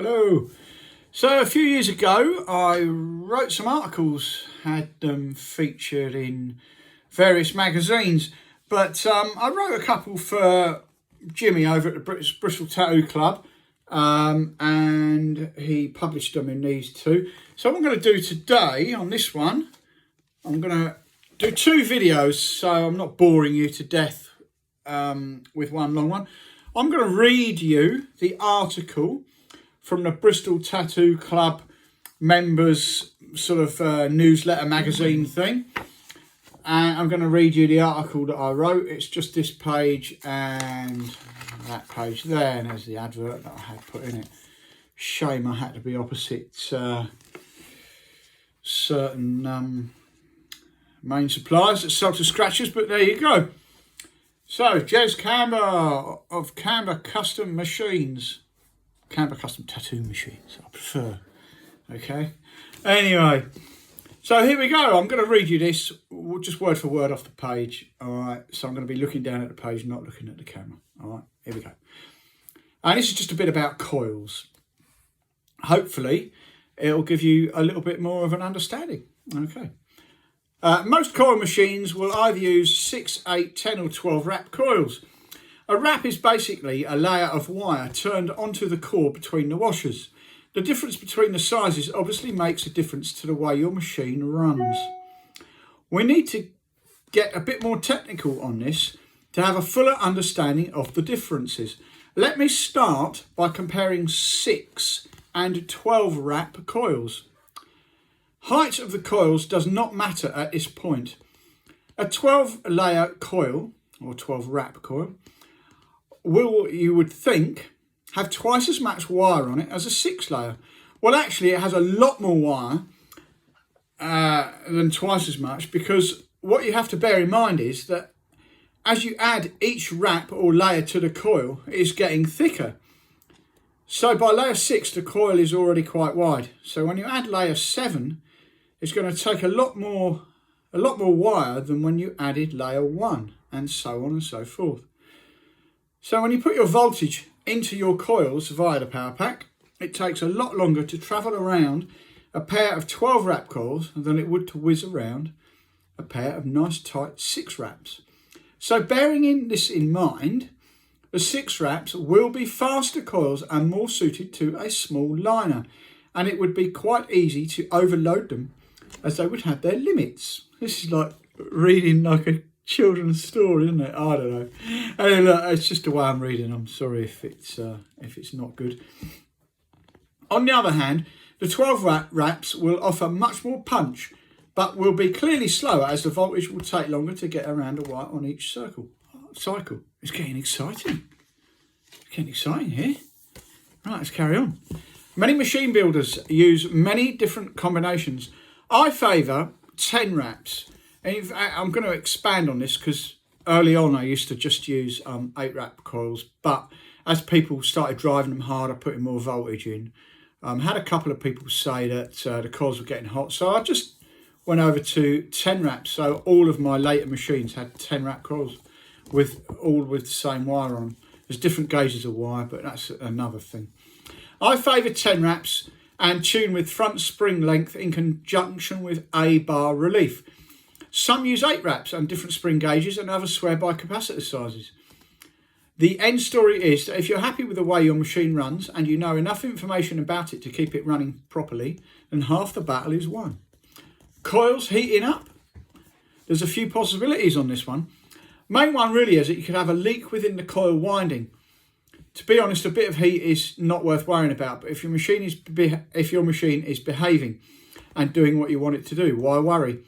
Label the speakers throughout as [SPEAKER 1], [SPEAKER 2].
[SPEAKER 1] Hello. So a few years ago I wrote some articles, had them featured in various magazines, but I wrote a couple for Jimmy over at the Bristol Tattoo Club, and he published them in these two. So what I'm going to do today on this one, I'm going to do two videos so I'm not boring you to death with one long one. I'm going to read you the article from the Bristol Tattoo Club members sort of newsletter magazine thing. And I'm going to read you the article that I wrote. It's just this page and that page there. And there's the advert that I had put in it. Shame I had to be opposite certain main suppliers that sell to scratchers, but there you go. So, Jez Camber of Camber Custom Machines. Camber Custom Tattoo Machines, I prefer. Okay. Anyway, so here we go. I'm going to read you this just word for word off the page. All right. So I'm going to be looking down at the page, not looking at the camera. All right. Here we go. And this is just a bit about coils. Hopefully, it'll give you a little bit more of an understanding. Okay. Most coil machines will either use 6, 8, 10 or 12 wrap coils. A wrap is basically a layer of wire turned onto the core between the washers. The difference between the sizes obviously makes a difference to the way your machine runs. We need to get a bit more technical on this to have a fuller understanding of the differences. Let me start by comparing 6 and 12 wrap coils. Height of the coils does not matter at this point. A 12 layer coil, or 12 wrap coil, will, you would think, have twice as much wire on it as a 6 layer. Well, actually, it has a lot more wire than twice as much, because what you have to bear in mind is that as you add each wrap or layer to the coil, it is getting thicker. So by layer 6, the coil is already quite wide. So when you add layer 7, it's going to take a lot more wire than when you added layer 1, and so on and so forth. So when you put your voltage into your coils via the power pack, it takes a lot longer to travel around a pair of 12 wrap coils than it would to whiz around a pair of nice tight 6 wraps. So bearing this in mind, the 6 wraps will be faster coils and more suited to a small liner, and it would be quite easy to overload them as they would have their limits. This is like reading like a children's story, isn't it? I don't know. And look, it's just the way I'm reading. I'm sorry if it's not good. On the other hand, the 12 wraps will offer much more punch, but will be clearly slower as the voltage will take longer to get around a wire on each cycle. It's getting exciting. It's getting exciting here. Right, let's carry on. Many machine builders use many different combinations. I favour 10 wraps. And in fact, I'm going to expand on this because early on I used to just use 8 wrap coils, but as people started driving them harder, putting more voltage in, had a couple of people say that the coils were getting hot, so I just went over to 10 wraps. So all of my later machines had 10 wrap coils with the same wire on them. There's different gauges of wire, but that's another thing. I favour 10 wraps and tune with front spring length in conjunction with A bar relief. Some use 8 wraps and different spring gauges, and others swear by capacitor sizes. The end story is that if you're happy with the way your machine runs and you know enough information about it to keep it running properly, then half the battle is won. Coils heating up? There's a few possibilities on this one. Main one really is that you could have a leak within the coil winding. To be honest, a bit of heat is not worth worrying about, but if your machine is behaving and doing what you want it to do, why worry?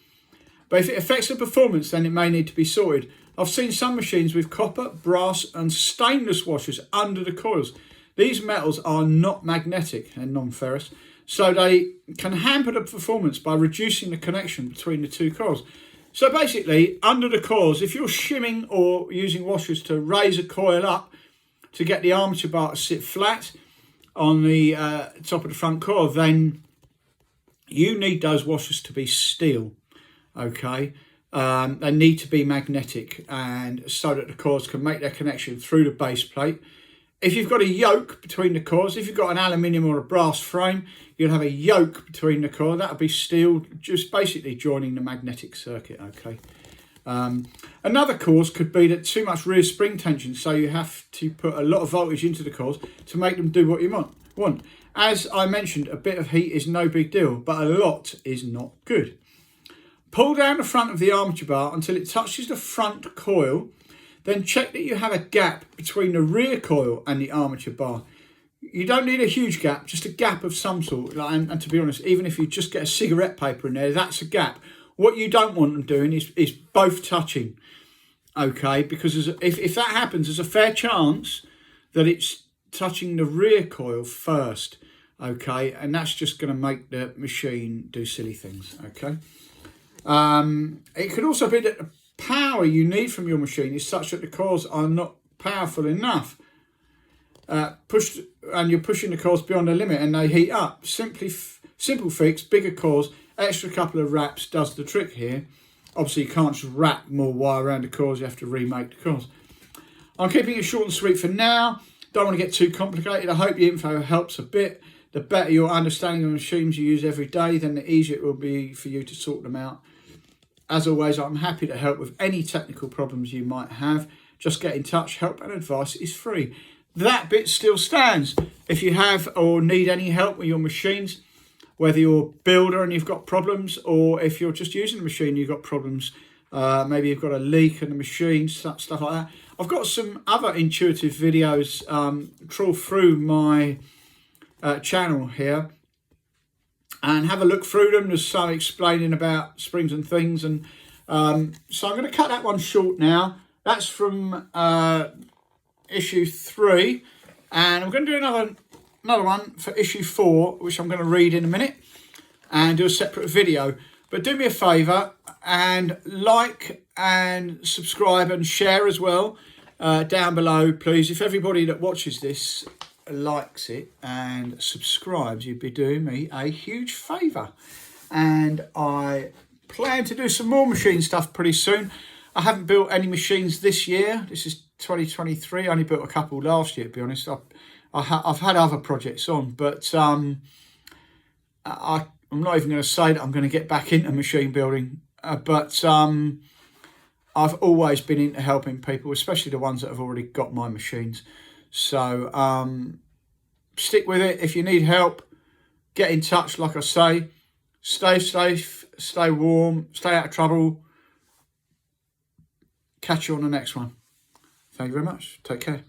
[SPEAKER 1] But if it affects the performance, then it may need to be sorted. I've seen some machines with copper, brass and stainless washers under the coils. These metals are not magnetic and non-ferrous, so they can hamper the performance by reducing the connection between the two coils. So basically, under the coils, if you're shimming or using washers to raise a coil up to get the armature bar to sit flat on the top of the front coil, then you need those washers to be steel. Okay, they need to be magnetic, and so that the coils can make their connection through the base plate if you've got a yoke between the coils, if you've got an aluminium or a brass frame, you'll have a yoke between the coil. That'll be steel, just basically joining the magnetic circuit, okay? Another cause could be that too much rear spring tension, so you have to put a lot of voltage into the coils to make them do what you want. As I mentioned, a bit of heat is no big deal, but a lot is not good. Pull down the front of the armature bar until it touches the front coil. Then check that you have a gap between the rear coil and the armature bar. You don't need a huge gap, just a gap of some sort. And to be honest, even if you just get a cigarette paper in there, that's a gap. What you don't want them doing is both touching, okay? Because if that happens, there's a fair chance that it's touching the rear coil first, okay? And that's just going to make the machine do silly things, okay? It could also be that the power you need from your machine is such that the coils are not powerful enough. And you're pushing the coils beyond the limit and they heat up. Simple fix, bigger coils, extra couple of wraps does the trick here. Obviously you can't just wrap more wire around the coils, you have to remake the coils. I'm keeping it short and sweet for now. Don't want to get too complicated. I hope the info helps a bit. The better your understanding of machines you use every day, then the easier it will be for you to sort them out. As always, I'm happy to help with any technical problems you might have. Just get in touch. Help and advice is free. That bit still stands. If you have or need any help with your machines, whether you're a builder and you've got problems, or if you're just using the machine, you've got problems, maybe you've got a leak in the machine, stuff like that. I've got some other intuitive videos trawl through my channel here and have a look through them. There's some explaining about springs and things, and so I'm going to cut that one short now. That's from issue 3, and I'm going to do another one for issue 4, which I'm going to read in a minute and do a separate video. But do me a favour and like and subscribe and share as well down below, please. If everybody that watches this likes it and subscribes, you'd be doing me a huge favour. And I plan to do some more machine stuff pretty soon. I haven't built any machines this year. This is 2023. I only built a couple last year, to be honest. I've had other projects on, but I'm not even going to say that I'm going to get back into machine building. But I've always been into helping people, especially the ones that have already got my machines. So stick with it. If you need help, get in touch. Like I say, stay safe, stay warm, stay out of trouble. Catch you on the next one. Thank you very much. Take care.